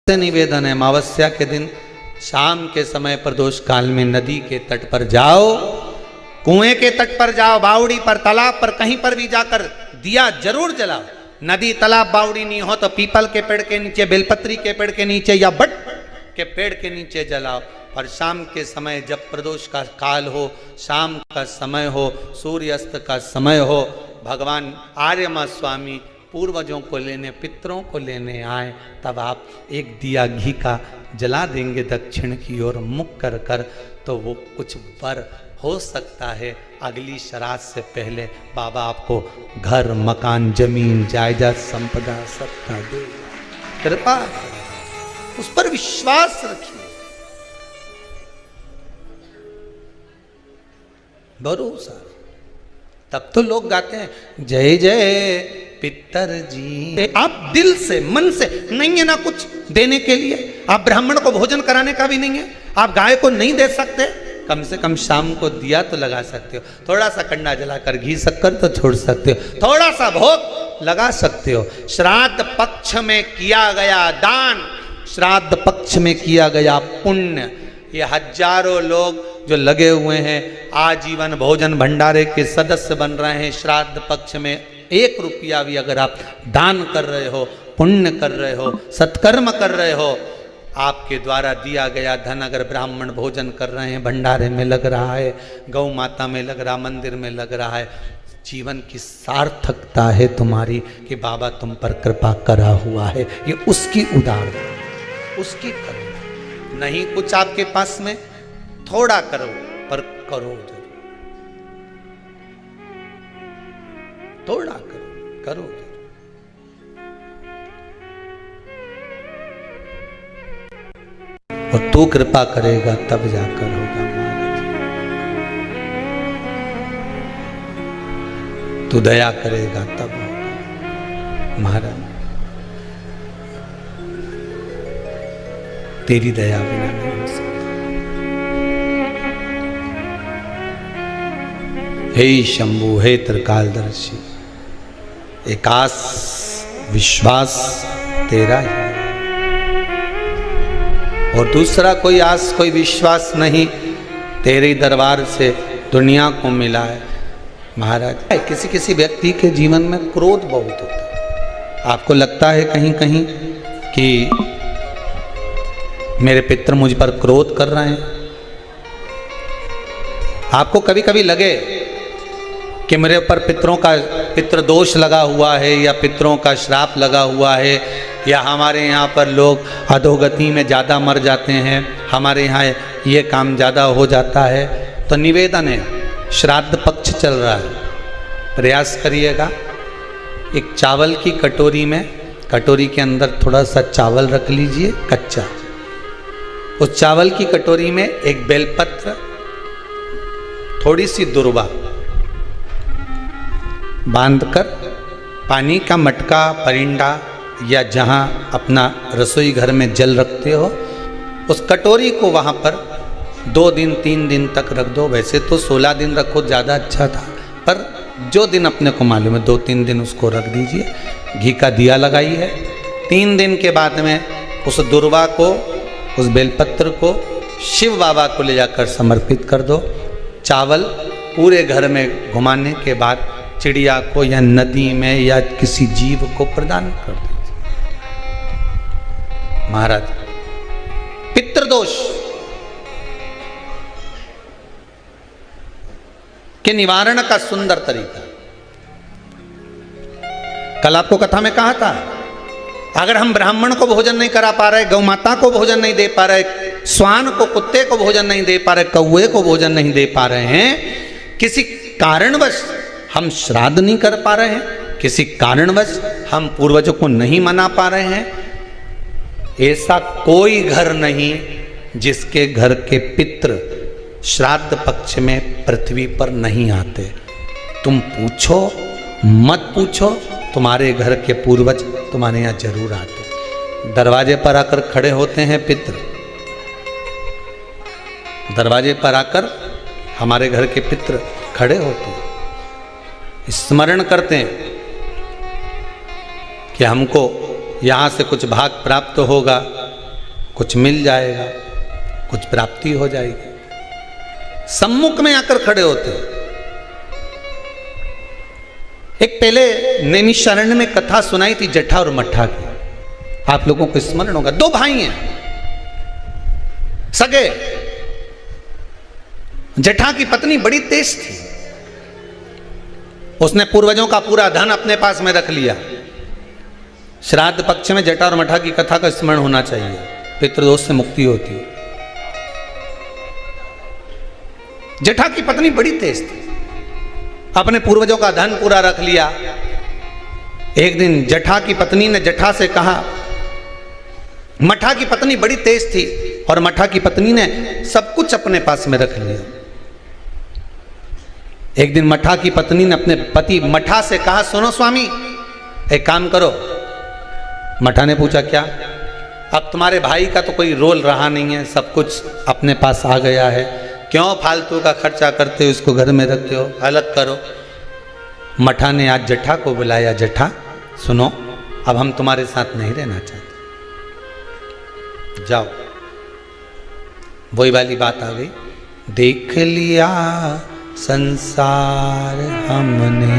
से निवेदन है, अमावस्या के दिन शाम के समय प्रदोष काल में नदी के तट पर जाओ, कुएं के तट पर जाओ, बावड़ी पर, तालाब पर, कहीं पर भी जाकर दिया जरूर जलाओ। नदी तालाब बावड़ी नहीं हो तो पीपल के पेड़ के नीचे, बेलपत्री के पेड़ के नीचे या बट के पेड़ के नीचे जलाओ। और शाम के समय जब प्रदोष का काल हो, शाम का समय हो, सूर्यास्त का समय हो, भगवान आर्यमा स्वामी पूर्वजों को लेने, पितरों को लेने आए, तब आप एक दिया घी का जला देंगे दक्षिण की ओर मुख कर कर, तो वो कुछ वर हो सकता है। अगली श्राद्ध से पहले बाबा आपको घर, मकान, जमीन, जायदाद, संपदा सबका दे। कृपा उस पर विश्वास रखिए, भरोसा। तब तो लोग गाते हैं जय जय पितर जी। आप दिल से, मन से नहीं है ना कुछ देने के लिए, आप ब्राह्मण को भोजन कराने का भी नहीं है, आप गाय को नहीं दे सकते, कम से कम शाम को दिया तो लगा सकते हो, थोड़ा सा कंडा जलाकर घी शक्कर तो छोड़ सकते हो, थोड़ा सा भोग लगा सकते हो। श्राद्ध पक्ष में किया गया दान, श्राद्ध पक्ष में किया गया पुण्य, ये हजारों लोग जो लगे हुए हैं आजीवन भोजन भंडारे के सदस्य बन रहे हैं, श्राद्ध पक्ष में 1 रुपया भी अगर आप दान कर रहे हो, पुण्य कर रहे हो, सत्कर्म कर रहे हो, आपके द्वारा दिया गया धन अगर ब्राह्मण भोजन कर रहे हैं, भंडारे में लग रहा है, गौ माता में लग रहा, मंदिर में लग रहा है, जीवन की सार्थकता है तुम्हारी कि बाबा तुम पर कृपा करा हुआ है। ये उसकी उदारता, उसकी करो। नहीं कुछ आपके पास में, थोड़ा करो पर करो जरूर, थोड़ा करो, करो जरूर। और तू कृपा करेगा तब जाकर होगा महाराज, तू दया करेगा तब होगा महाराज, तेरी दया बिना नहीं हो सकता। हे शंभु, हे त्रिकालदर्शी, एक आस विश्वास तेरा ही, और दूसरा कोई आस कोई विश्वास नहीं, तेरे दरबार से दुनिया को मिला है महाराज। किसी किसी व्यक्ति के जीवन में क्रोध बहुत होता है, आपको लगता है कहीं कहीं कि मेरे पितर मुझ पर क्रोध कर रहे हैं, आपको कभी कभी लगे कि मेरे ऊपर पितृ दोष लगा हुआ है, या पितरों का श्राप लगा हुआ है, या हमारे यहाँ पर लोग अधोगति में ज़्यादा मर जाते हैं, हमारे यहाँ ये काम ज़्यादा हो जाता है, तो निवेदन है, श्राद्ध पक्ष चल रहा है, प्रयास करिएगा एक चावल की कटोरी में, कटोरी के अंदर थोड़ा सा चावल रख लीजिए कच्चा, उस चावल की कटोरी में एक बेलपत्र, थोड़ी सी दुर्वा बांधकर, पानी का मटका, परिंडा या जहाँ अपना रसोई घर में जल रखते हो, उस कटोरी को वहाँ पर 2 दिन 3 दिन तक रख दो। वैसे तो 16 दिन रखो ज़्यादा अच्छा था, पर जो दिन अपने को मालूम है 2-3 दिन उसको रख दीजिए। घी का दिया लगाइए। 3 दिन के बाद में उस दुर्वा को, उस बेलपत्र को शिव बाबा को ले जाकर समर्पित कर दो। चावल पूरे घर में घुमाने के बाद चिड़िया को या नदी में या किसी जीव को प्रदान कर दीजिए। महाराज, पितृदोष के निवारण का सुंदर तरीका, कल आपको कथा में कहा था, अगर हम ब्राह्मण को भोजन नहीं करा पा रहे, गौ माता को भोजन नहीं दे पा रहे, श्वान को, कुत्ते को भोजन नहीं दे पा रहे, कौवे को भोजन नहीं दे पा रहे हैं, किसी कारणवश हम श्राद्ध नहीं कर पा रहे हैं, किसी कारणवश हम पूर्वजों को नहीं मना पा रहे हैं, ऐसा कोई घर नहीं जिसके घर के पितृ श्राद्ध पक्ष में पृथ्वी पर नहीं आते। तुम पूछो मत पूछो, तुम्हारे घर के पूर्वज तुम्हारे यहाँ जरूर आते। दरवाजे पर आकर खड़े होते हैं पितृ, दरवाजे पर आकर हमारे घर के पितृ खड़े होते हैं, स्मरण करते हैं कि हमको यहाँ से कुछ भाग प्राप्त होगा, कुछ मिल जाएगा, कुछ प्राप्ति हो जाएगी। सम्मुख में आकर खड़े होते। एक पहले नैमिषारण्य में कथा सुनाई थी जटा और मठा की, आप लोगों को स्मरण होगा। दो भाई हैं सगे। जटा की पत्नी बड़ी तेज थी, उसने पूर्वजों का पूरा धन अपने पास में रख लिया। श्राद्ध पक्ष में जटा और मठा की कथा का स्मरण होना चाहिए, पितृदोष से मुक्ति होती है। जटा की पत्नी बड़ी तेज थी, अपने पूर्वजों का धन पूरा रख लिया। एक दिन जटा की पत्नी ने जटा से कहा, मठा की पत्नी बड़ी तेज थी और मठा की पत्नी ने सब कुछ अपने पास में रख लिया। एक दिन मठा की पत्नी ने अपने पति मठा से कहा, सुनो स्वामी, एक काम करो। मठा ने पूछा, क्या? अब तुम्हारे भाई का तो कोई रोल रहा नहीं है, सब कुछ अपने पास आ गया है, क्यों फालतू का खर्चा करते हो, उसको घर में रखते हो, अलग करो। मठा ने आज जटा को बुलाया, जटा सुनो, अब हम तुम्हारे साथ नहीं रहना चाहते, जाओ। वही वाली बात आ गई, देख लिया संसार हमने,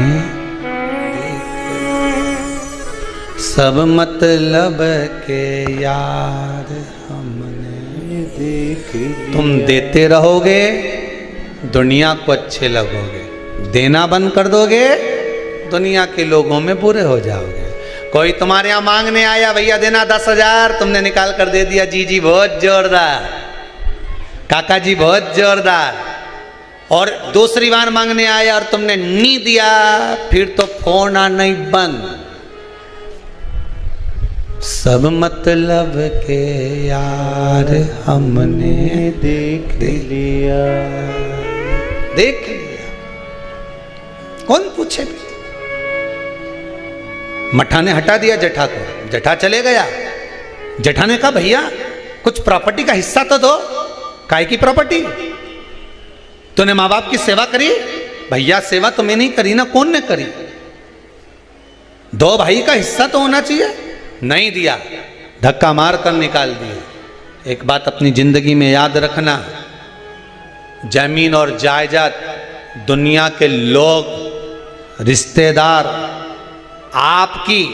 सब मतलब के यार हमने देख लिया। तुम देते रहोगे, दुनिया को अच्छे लगोगे, देना बंद कर दोगे, दुनिया के लोगों में बुरे हो जाओगे। कोई तुम्हारे यहां मांगने आया, भैया देना 10,000, तुमने निकाल कर दे दिया, जी जी बहुत जोरदार, काका जी बहुत जोरदार। और दूसरी बार मांगने आया और तुमने नहीं दिया, फिर तो फोन आना ही बंद। सब मतलब के यार हमने देख लिया, देख लिया, कौन पूछे भी। मठा ने हटा दिया जटा को, जटा चले गया। जटा ने कहा, भैया कुछ प्रॉपर्टी का हिस्सा तो दो। काय की प्रॉपर्टी? तूने माँ बाप की सेवा करी? भैया सेवा तो मैं नहीं करी ना, कौन ने करी? दो भाई का हिस्सा तो होना चाहिए, नहीं दिया, धक्का मार कर निकाल दिया। एक बात अपनी जिंदगी में याद रखना, जमीन और जायदाद दुनिया के लोग, रिश्तेदार आपकी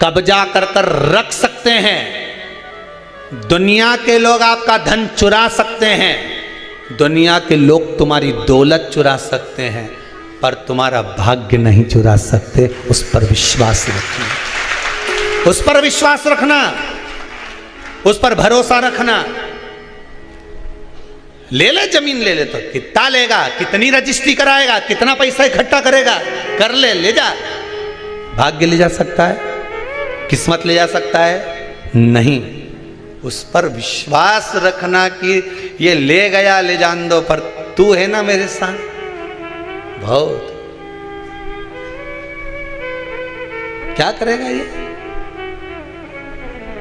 कब्जा कर कर रख सकते हैं, दुनिया के लोग आपका धन चुरा सकते हैं, दुनिया के लोग तुम्हारी दौलत चुरा सकते हैं, पर तुम्हारा भाग्य नहीं चुरा सकते। उस पर विश्वास रखना, उस पर विश्वास रखना, उस पर भरोसा रखना। ले ले जमीन, ले ले तो कितना लेगा, कितनी रजिस्ट्री कराएगा, कितना पैसा इकट्ठा करेगा, कर ले, ले जा। भाग्य ले जा सकता है, किस्मत ले जा सकता है? नहीं। उस पर विश्वास रखना कि ये ले गया ले जान दो, पर तू है ना मेरे साथ। बहुत क्या करेगा ये?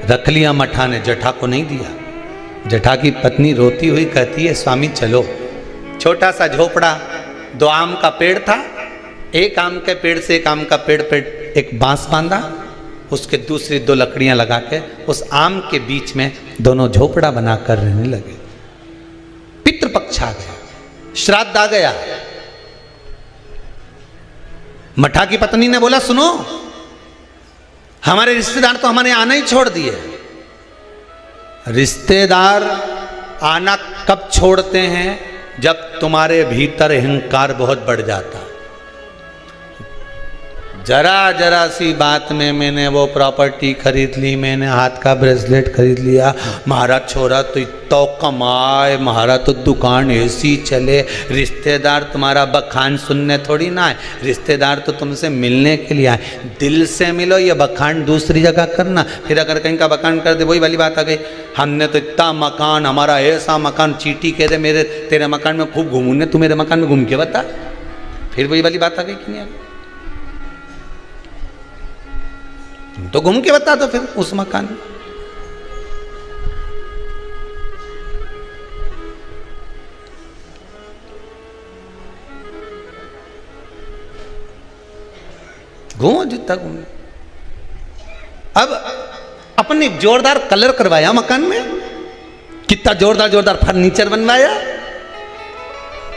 रख लिया मठा ने, जटा को नहीं दिया। जटा की पत्नी रोती हुई कहती है, स्वामी चलो। छोटा सा झोपड़ा, 2 आम का पेड़ था, एक आम के पेड़ से एक आम का पेड़ पे एक बांस बांधा, उसके दूसरी 2 लकड़ियां लगा के उस आम के बीच में दोनों झोपड़ा बनाकर रहने लगे। पितृपक्ष आ गया, श्राद्ध आ गया। मठा की पत्नी ने बोला, सुनो, हमारे रिश्तेदार तो हमारे आना ही छोड़ दिए। रिश्तेदार आना कब छोड़ते हैं? जब तुम्हारे भीतर अहंकार बहुत बढ़ जाता। जरा जरा सी बात में मैंने वो प्रॉपर्टी खरीद ली, मैंने हाथ का ब्रेसलेट खरीद लिया, महारा छोरा तो इतना कमाए, महारा तो दुकान ऐसी चले। रिश्तेदार तुम्हारा बखान सुनने थोड़ी ना आए, रिश्तेदार तो तुमसे मिलने के लिए आए। दिल से मिलो, ये बखान दूसरी जगह करना। फिर अगर कहीं का बखान कर दे, वही वाली बात आ गई, हमने तो इतना मकान, हमारा ऐसा मकान, चीटी कह दे मेरे तेरे मकान में खूब घूमूंगे, तू मेरे मकान में घूम के बता। फिर वही वाली बात आ गई कि नहीं आ गई? तो घूम के बता दो फिर उस मकान में। घूमो जितना घूमो। अब अपने जोरदार कलर करवाया मकान में, कितना जोरदार जोरदार फर्नीचर बनवाया,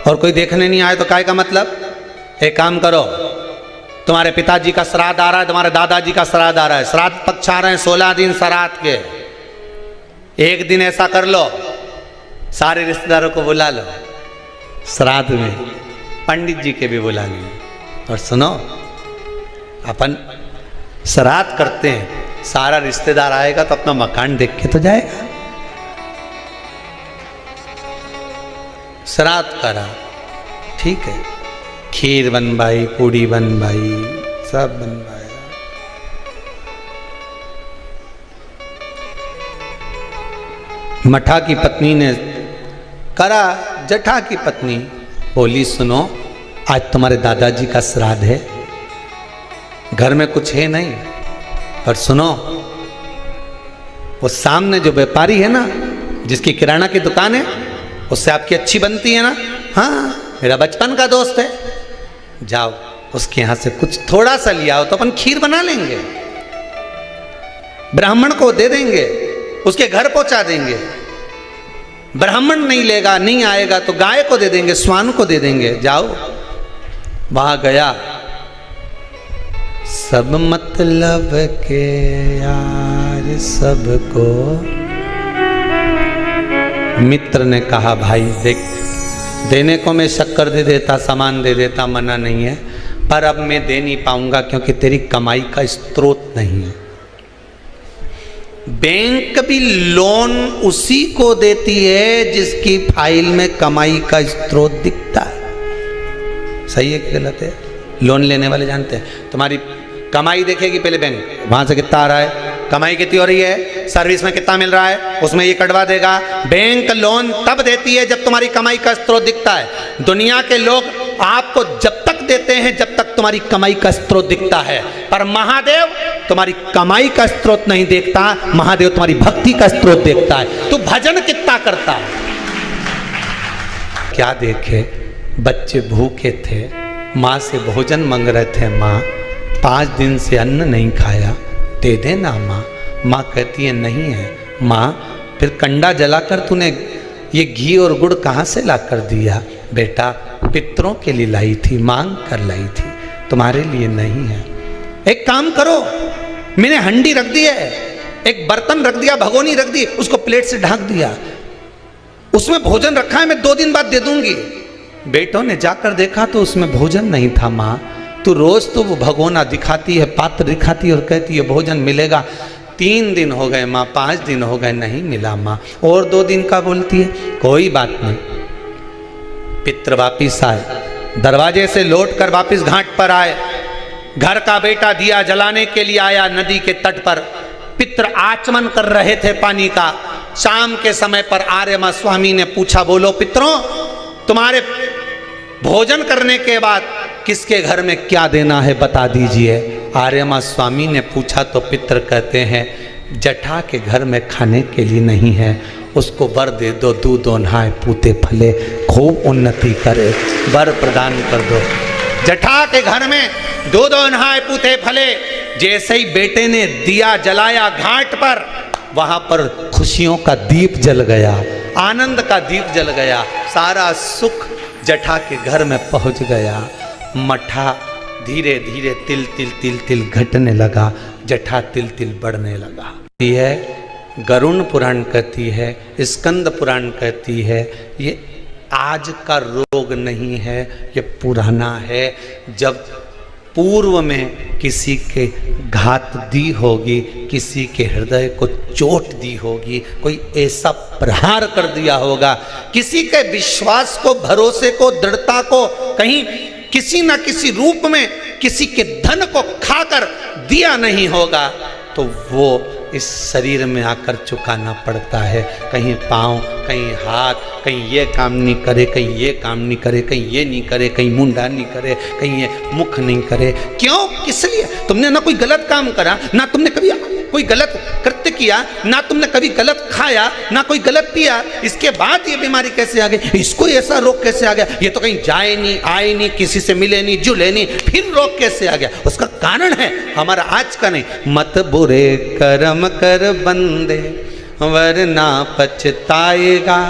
और कोई देखने नहीं आए तो काय का मतलब। एक काम करो, तुम्हारे पिताजी का श्राद्ध आ रहा है, तुम्हारे दादाजी का श्राद्ध आ रहा है, श्राद्ध पक्ष आ रहे हैं 16 दिन श्राद्ध के। एक दिन ऐसा कर लो, सारे रिश्तेदारों को बुला लो श्राद्ध में, पंडित जी के भी बुला लो, और सुनो अपन श्राद्ध करते हैं, सारा रिश्तेदार आएगा तो अपना मकान देख के तो जाएगा। श्राद्ध करा, ठीक है, खीर बनवाई, पूड़ी बनवाई, सब बनवाया। मठा की पत्नी ने करा, जठा की पत्नी बोली सुनो आज तुम्हारे दादाजी का श्राद्ध है, घर में कुछ है नहीं, और सुनो वो सामने जो व्यापारी है ना, जिसकी किराना की दुकान है, उससे आपकी अच्छी बनती है ना, हाँ मेरा बचपन का दोस्त है, जाओ उसके यहां से कुछ थोड़ा सा लिया हो तो अपन खीर बना लेंगे, ब्राह्मण को दे देंगे, उसके घर पहुंचा देंगे। ब्राह्मण नहीं लेगा, नहीं आएगा तो गाय को दे देंगे, स्वान को दे देंगे। जाओ, वहां गया, सब मतलब के यार सबको। मित्र ने कहा भाई देख, देने को मैं शक्कर दे देता, सामान दे देता, मना नहीं है, पर अब मैं दे नहीं पाऊंगा क्योंकि तेरी कमाई का स्रोत नहीं है। बैंक भी लोन उसी को देती है जिसकी फाइल में कमाई का स्रोत दिखता है। सही है कि गलत है? लोन लेने वाले जानते हैं, तुम्हारी कमाई देखेगी पहले बैंक, वहां से कितना आ रहा है, कमाई कितनी हो रही है, सर्विस में कितना मिल रहा है, उसमें ये कटवा देगा। बैंक लोन तब देती है जब तुम्हारी कमाई का स्रोत दिखता है। दुनिया के लोग आपको जब तक देते हैं जब तक तुम्हारी कमाई का स्रोत दिखता है, पर महादेव तुम्हारी कमाई का स्रोत नहीं देखता, महादेव तुम्हारी भक्ति का स्रोत देखता है। तू भजन कितना करता है। क्या देखे, बच्चे भूखे थे, माँ से भोजन मांग रहे थे, माँ 5 दिन से अन्न नहीं खाया, दे देना माँ। माँ कहती है नहीं है माँ, फिर कंडा जलाकर तूने ये घी और गुड़ कहाँ से ला कर दिया? बेटा पितरों के लिए लाई थी, मांग कर लाई थी, तुम्हारे लिए नहीं है। एक काम करो, मैंने हंडी रख दी है, एक बर्तन रख दिया, भगोनी रख दी, उसको प्लेट से ढक दिया, उसमें भोजन रखा है, मैं 2 दिन बाद दे दूंगी। बेटों ने जाकर देखा तो उसमें भोजन नहीं था। माँ तू रोज तो वो भगोना दिखाती है, पात्र दिखाती है और कहती है भोजन मिलेगा। 3 दिन हो गए माँ, 5 दिन हो गए, नहीं मिला माँ, और 2 दिन का बोलती है। कोई बात नहीं। पित्र वापिस आए, दरवाजे से लौटकर वापिस घाट पर आए। घर का बेटा दिया जलाने के लिए आया नदी के तट पर। पित्र आचमन कर रहे थे पानी का। शाम के समय पर आर्यमा स्वामी ने पूछा, बोलो पितरों, तुम्हारे भोजन करने के बाद किसके घर में क्या देना है बता दीजिए। आर्यमा स्वामी ने पूछा तो पितर कहते हैं, जठा के घर में खाने के लिए नहीं है, उसको वर दे दो, दूध नहाए पूते फले, खूब उन्नति करे, वर प्रदान कर दो। जठा के घर में दूध नहाए पूते फले। जैसे ही बेटे ने दिया जलाया घाट पर, वहां पर खुशियों का दीप जल गया, आनंद का दीप जल गया, सारा सुख जठा के घर में पहुंच गया। मठा धीरे धीरे तिल तिल तिल तिल घटने लगा, जठा तिल तिल बढ़ने लगा। यह गरुण पुराण कहती है, स्कंद पुराण कहती है, ये आज का रोग नहीं है, ये पुराना है। जब पूर्व में किसी के घात दी होगी, किसी के हृदय को चोट दी होगी, कोई ऐसा प्रहार कर दिया होगा, किसी के विश्वास को, भरोसे को, दृढ़ता को कहीं किसी न किसी रूप में किसी के धन को खाकर दिया नहीं होगा, तो वो इस शरीर में आकर चुकाना पड़ता है। कहीं पाँव, कहीं हाथ, कहीं ये काम नहीं करे, कहीं ये काम नहीं करे, कहीं ये नहीं करे, कहीं मुंडा नहीं करे, कहीं ये मुख नहीं करे। क्यों? किस लिए? तुमने ना कोई गलत काम करा, ना तुमने कभी कोई गलत कृत्य किया, ना तुमने कभी गलत खाया, ना कोई गलत पिया, इसके बाद ये बीमारी कैसे आ गई, इसको ऐसा रोग कैसे आ गया? ये तो कहीं जाए नहीं, आए नहीं, किसी से मिले नहीं, जुले नहीं, फिर रोग कैसे आ गया? उसका कारण है हमारा आज का नहीं। मत बुरे कर्म कर बंदे, वरना पछताएगा।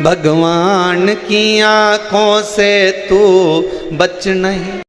भगवान की आंखों से तू बच नहीं।